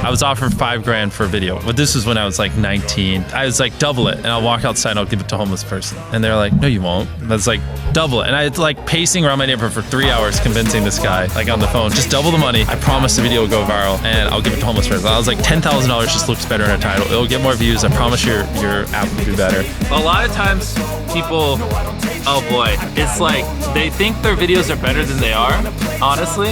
I was offered 5 grand for a video, but this was when I was like 19. I was like, double it, and I'll walk outside and I'll give it to a homeless person. And they're like, no, you won't. And I was like, double it. And I was like pacing around my neighborhood for 3 hours convincing this guy, like on the phone, just double the money. I promise the video will go viral and I'll give it to a homeless person. I was like, $10,000 just looks better in a title. It'll get more views. I promise your app will do better. A lot of times people, oh boy, it's like they think their videos are better than they are, honestly,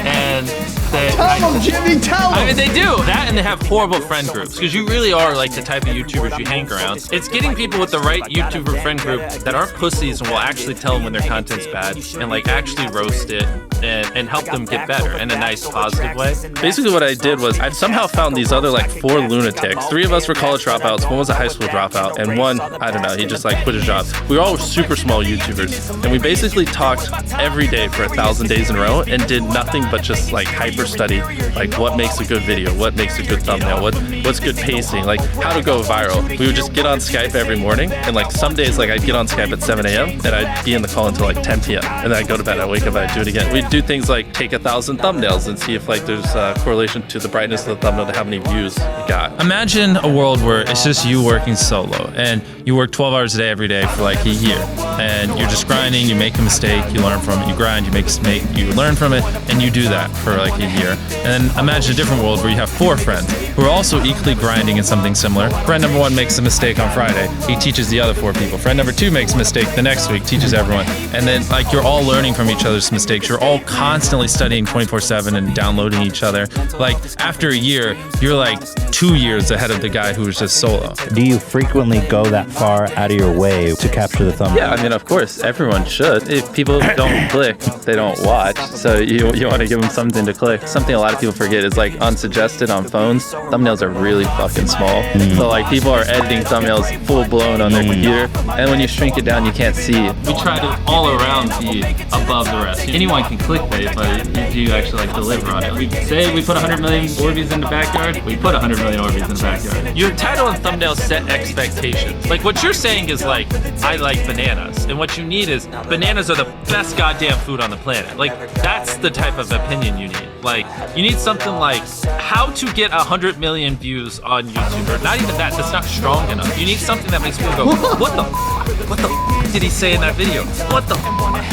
and tell them, Jimmy, tell them. I mean, they do that, and they have horrible friend groups, because you really are like the type of YouTubers you hang around. It's getting people with the right YouTuber friend group that aren't pussies and will actually tell them when their content's bad and like actually roast it and help them get better in a nice, positive way. Basically what I did was I somehow found these other like 4 lunatics. 3 of us were college dropouts, 1 was a high school dropout, and 1, I don't know, he just like quit his job. We were all super small YouTubers, and we basically talked every day for 1,000 days in a row and did nothing but just like hyper study, like what makes a good video, what makes a good thumbnail, what's good pacing, like how to go viral. We would just get on Skype every morning, and like some days like I'd get on Skype at 7 a.m. and I'd be in the call until like 10 p.m. and then I'd go to bed, I'd wake up, I'd do it again. We'd do things like take 1,000 thumbnails and see if like there's a correlation to the brightness of the thumbnail to how many views it got. Imagine a world where it's just you working solo and you work 12 hours a day every day for like a year, and you're just grinding, you make a mistake, you learn from it, you grind, you make a mistake, you learn from it, and you do that for like a year. And then imagine a different world where you have 4 friends who are also equally grinding in something similar. Friend number 1 makes a mistake on Friday, he teaches the other 4 people. Friend number 2 makes a mistake the next week, teaches everyone. And then like you're all learning from each other's mistakes. You're all constantly studying 24/7 and downloading each other. Like after a year, you're like 2 years ahead of the guy who was just solo. Do you frequently go that far out of your way to capture the thumbnail? Yeah, I mean, of course, everyone should. If people don't click, they don't watch. So you want to give them something to click. Something a lot of people forget is like unsuggested on phones, thumbnails are really fucking small. So like people are editing thumbnails full blown on their computer, and when you shrink it down, you can't see it. We try to all around be above the rest. Anyone can clickbait, but you actually like deliver on it. We say we put 100 million Orbeez in the backyard, we put 100 million Orbeez in the backyard. Your title and thumbnail set expectations. Like what you're saying is like, I like bananas, and what you need is bananas are the best goddamn food on the planet. Like that's the type of opinion you need. Like you need something like how to get 100 million views on YouTube, or not even that, that's not strong enough. You need something that makes people go, what the did he say in that video? What the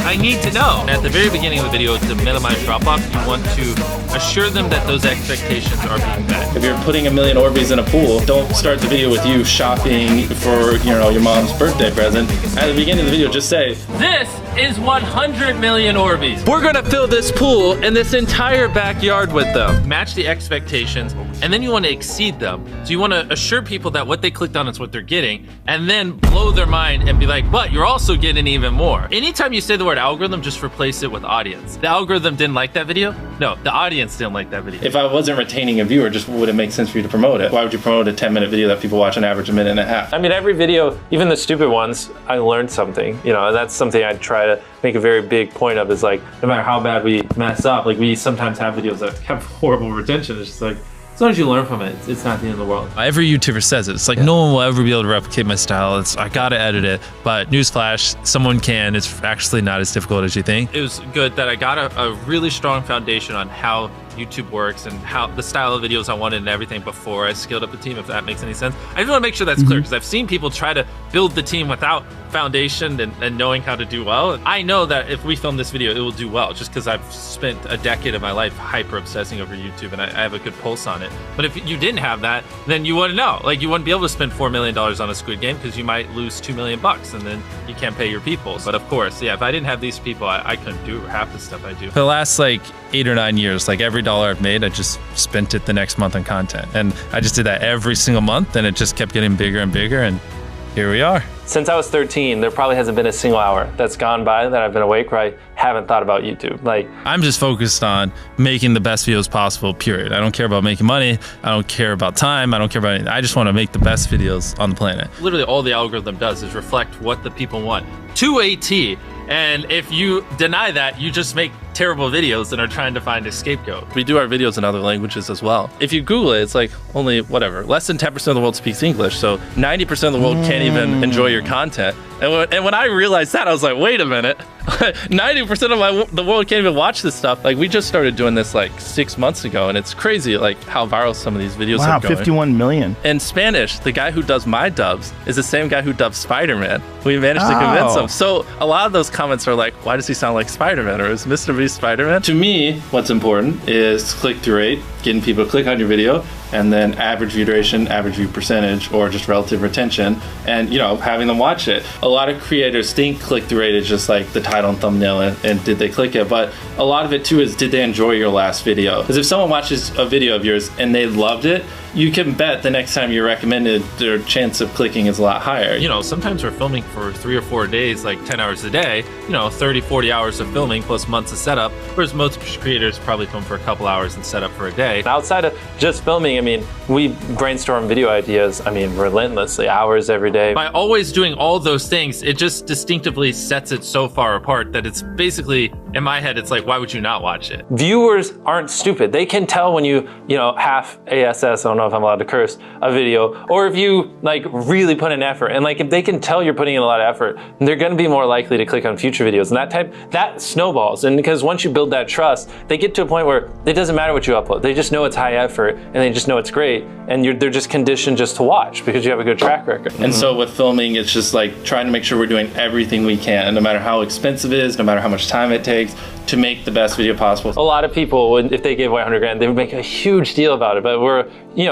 I need to know. And at the very beginning of the video, to minimize drop-off, you want to assure them that those expectations are being met. If you're putting 1 million Orbeez in a pool, don't start the video with you shopping for, you know, your mom's birthday present. At the beginning of the video, just say, this is 100 million Orbeez. we're gonna fill this pool and this entire backyard with them. Match the expectations, and then you want to exceed them. So you want to assure people that what they clicked on is what they're getting, and then blow their mind and be like, but you're also getting even more. Anytime you say the word algorithm, just replace it with audience. The algorithm didn't like that video? No, the audience didn't like that video. If I wasn't retaining a viewer, just would it make sense for you to promote it? Why would you promote a 10-minute video that people watch on average a minute and a half? I mean, every video, even the stupid ones, I learned something, you know, and that's something I try to make a very big point of, is like, no matter how bad we mess up, like we sometimes have videos that have horrible retention. It's just like, as long as you learn from it, it's not the end of the world. Every YouTuber says it. It's like, no one will ever be able to replicate my style. I gotta edit it. But newsflash, someone can. It's actually not as difficult as you think. It was good that I got a really strong foundation on how YouTube works and how the style of videos I wanted and everything before I scaled up the team, if that makes any sense. I just want to make sure that's clear, because I've seen people try to build the team without foundation and knowing how to do well. I know that if we film this video, it will do well, just because I've spent a decade of my life hyper obsessing over YouTube, and I have a good pulse on it. But if you didn't have that, then you wouldn't know. Like, you wouldn't be able to spend $4 million on a Squid Game, because you might lose $2 million and then you can't pay your people. But of course, yeah, if I didn't have these people, I couldn't do half the stuff I do. For the last like 8 or 9 years, like every dollar I've made, I just spent it the next month on content. And I just did that every single month, and it just kept getting bigger and bigger, and here we are. Since I was 13, there probably hasn't been a single hour that's gone by that I've been awake where I haven't thought about YouTube. Like, I'm just focused on making the best videos possible, period. I don't care about making money. I don't care about time. I don't care about anything. I just want to make the best videos on the planet. Literally all the algorithm does is reflect what the people want to a T. And if you deny that, you just make terrible videos and are trying to find a scapegoat. We do our videos in other languages as well. If you Google it, it's like only whatever, less than 10% of the world speaks English. So 90% of the world can't even enjoy your content. And when I realized that, I was like, wait a minute, 90% of the world can't even watch this stuff. Like, we just started doing this like 6 months ago, and it's crazy like how viral some of these videos are going. 51 million. In Spanish, the guy who does my dubs is the same guy who dubs Spider-Man. We managed to convince him. So a lot of those comments are like, why does he sound like Spider-Man, or is MrBeast Spider-Man? To me, what's important is click-through rate, getting people to click on your video, and then average view duration, average view percentage, or just relative retention, and having them watch it. A lot of creators think click-through rate is just like the title and thumbnail and did they click it, but a lot of it too is, did they enjoy your last video? Because if someone watches a video of yours and they loved it, you can bet the next time you're recommended, their chance of clicking is a lot higher. Sometimes we're filming for 3 or 4 days, like 10 hours a day, 30, 40 hours of filming plus months of setup, whereas most creators probably film for a couple hours and set up for a day. Outside of just filming, we brainstorm video ideas, relentlessly, hours every day. By always doing all those things, it just distinctively sets it so far apart that it's basically, in my head, it's like, why would you not watch it? Viewers aren't stupid. They can tell when you half ASS, I don't know if I'm allowed to curse, a video, or if you really put in effort. And if they can tell you're putting in a lot of effort, they're gonna be more likely to click on future videos. And that snowballs. And because once you build that trust, they get to a point where it doesn't matter what you upload. They just know it's high effort and they just know it's great. And they're just conditioned just to watch because you have a good track record. And so with filming, it's just trying to make sure we're doing everything we can, no matter how expensive it is, no matter how much time it takes, to make the best video possible. A lot of people, if they gave away 100 grand, they would make a huge deal about it. But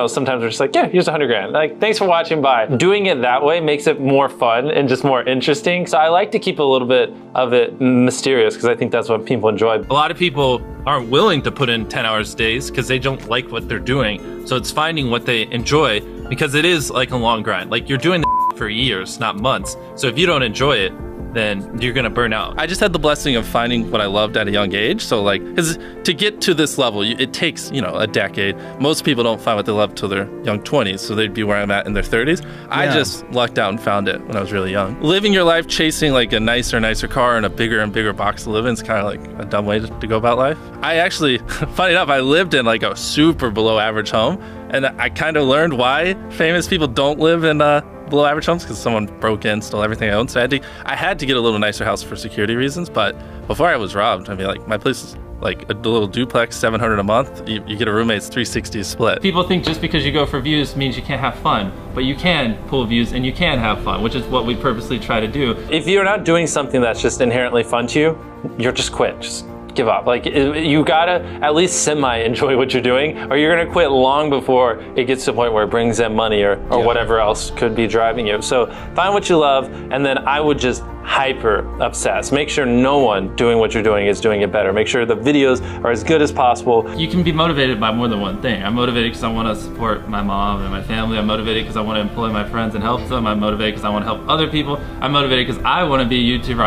sometimes we're just like, yeah, here's 100 grand. Thanks for watching, bye. Doing it that way makes it more fun and just more interesting. So I like to keep a little bit of it mysterious because I think that's what people enjoy. A lot of people aren't willing to put in 10 hours days because they don't like what they're doing. So it's finding what they enjoy, because it is like a long grind. You're doing the for years, not months. So if you don't enjoy it, then you're gonna burn out. I just had the blessing of finding what I loved at a young age. So because to get to this level, it takes, a decade. Most people don't find what they love till their young 20s, so they'd be where I'm at in their 30s. Yeah. I just lucked out and found it when I was really young. Living your life chasing a nicer car and a bigger and bigger box to live in is kind of a dumb way to go about life. I actually, funny enough, I lived in a super below average home, and I kind of learned why famous people don't live in below average homes, because someone broke in, stole everything I owned. So I had to get a little nicer house for security reasons. But before I was robbed, my place is a little duplex, $700 a month. You get a roommate's $360 split. People think just because you go for views means you can't have fun, but you can pull views and you can have fun, which is what we purposely try to do. If you're not doing something that's just inherently fun to you, you're just quit. Just give up. You gotta at least semi-enjoy what you're doing, or you're gonna quit long before it gets to the point where it brings in money or whatever else could be driving you. So find what you love, and then I would just hyper obsess. Make sure no one doing what you're doing is doing it better. Make sure the videos are as good as possible. You can be motivated by more than one thing. I'm motivated because I want to support my mom and my family. I'm motivated because I want to employ my friends and help them. I'm motivated because I want to help other people. I'm motivated because I want to be a YouTuber.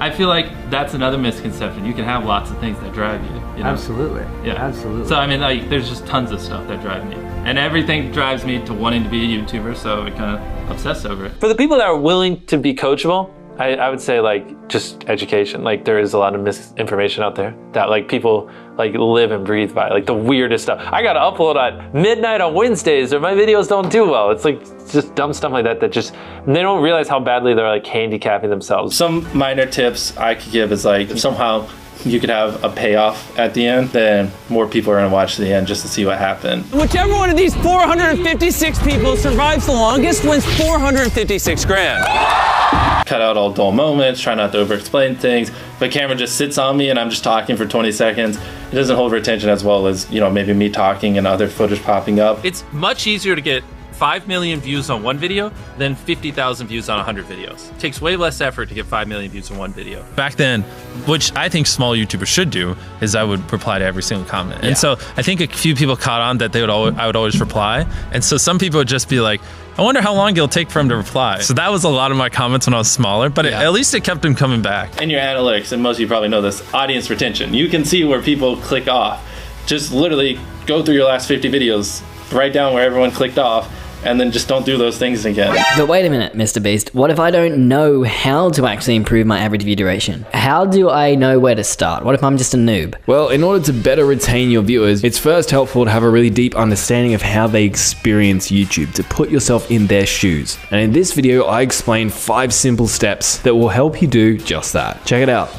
I feel like that's another misconception. You can have lots of things that drive you. Absolutely. Yeah. Absolutely. So there's just tons of stuff that drive me. And everything drives me to wanting to be a YouTuber, so I kind of obsess over it. For the people that are willing to be coachable, I would say just education. There is a lot of misinformation out there that people live and breathe by, the weirdest stuff. I gotta upload at midnight on Wednesdays or my videos don't do well. It's just dumb stuff like that they don't realize how badly they're handicapping themselves. Some minor tips I could give is if somehow you could have a payoff at the end, then more people are gonna watch the end just to see what happened. Whichever one of these 456 people survives the longest wins 456 grand. Cut out all dull moments, try not to over-explain things. If a camera just sits on me and I'm just talking for 20 seconds, it doesn't hold retention as well as, maybe me talking and other footage popping up. It's much easier to get 5 million views on one video than 50,000 views on 100 videos. It takes way less effort to get 5 million views on one video. Back then, which I think small YouTubers should do, is I would reply to every single comment. And so I think a few people caught on that I would always reply. And so some people would just be like, I wonder how long it'll take for him to reply. So that was a lot of my comments when I was smaller, but at least it kept him coming back. And your analytics, and most of you probably know this, audience retention. You can see where people click off. Just literally go through your last 50 videos, write down where everyone clicked off, and then just don't do those things again. But wait a minute, MrBeast. What if I don't know how to actually improve my average view duration? How do I know where to start? What if I'm just a noob? Well, in order to better retain your viewers, it's first helpful to have a really deep understanding of how they experience YouTube, to put yourself in their shoes. And in this video, I explain 5 simple steps that will help you do just that. Check it out.